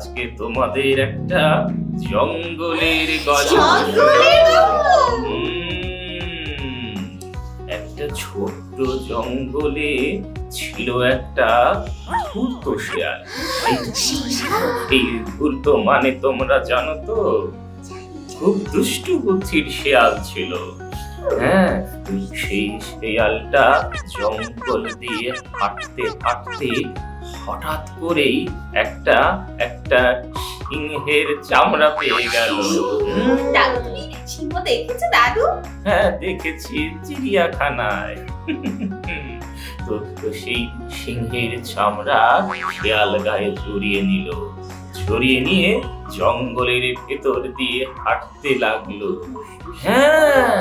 আজকে তোমাদের একটা জঙ্গলের গল্প। একটা ছোট্ট জঙ্গলে ছিল একটা ধূর্ত শিয়াল। এই ধূর্ত মানে তোমরা জানো তো, খুব দুষ্টু বুদ্ধির শিয়াল ছিল। হ্যাঁ, সেই শিয়ালটা জঙ্গল দিয়ে হাঁটতে হাঁটতে হঠাৎ করেই একটা সিংহের চামড়া পেয়ে গেল। সিংহ দেখেছো দাদু? হ্যাঁ, দেখেছি চিড়িয়াখানায়। তো সেই সিংহের চামড়া শিয়াল গায়ে জড়িয়ে নিল, ছড়িয়ে নিয়ে জঙ্গলের ভেতর দিয়ে হাঁটতে লাগলো। হ্যাঁ,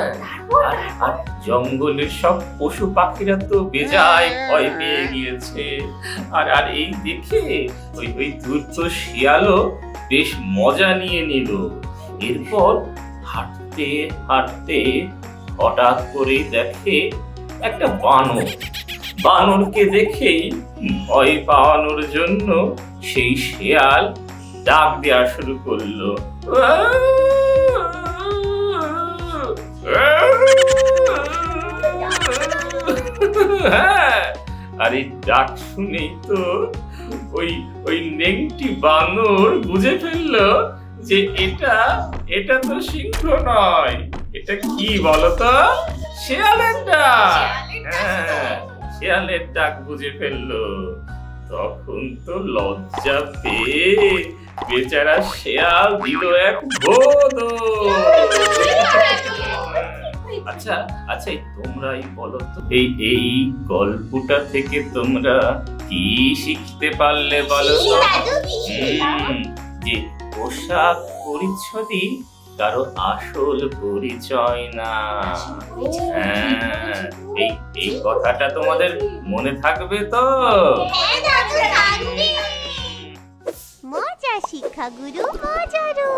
আর জঙ্গলের সব পশু পাখিরা তো বেজায় ভয় পেয়ে গিয়েছে। আর এই দেখে ওই ধূর্ত শিয়ালও বেশ মজা নিয়ে নিল। এরপর হাঁটতে হাঁটতে হঠাৎ করে দেখে একটা বানরকে দেখেই ভয় পাওয়ানোর জন্য সেই শিয়াল ডাক দেওয়া শুরু করলো। হ্যাঁ, আর এই ডাক শুনেই তো ওই নেংটি বানর বুঝে ফেললো যে এটা তো সিংহ নয়, এটা কি বলতো, শিয়ালের ডাক। হ্যাঁ, শিয়ালের ডাক বুঝে ফেললো। তখন তো লজ্জা পেয়ে বেচারা শিয়াল দিল এক বোধ। আচ্ছা, তোমরাই বলো তো, এই গল্পটা থেকে তোমরা কি শিখতে পারলে বলো তো? যে পোশাক পরিচ্ছদই কারো আসল পরিচয় না। এই কথাটা তোমাদের মনে থাকবে তো? মজা শিক্ষা গুরু মজারু।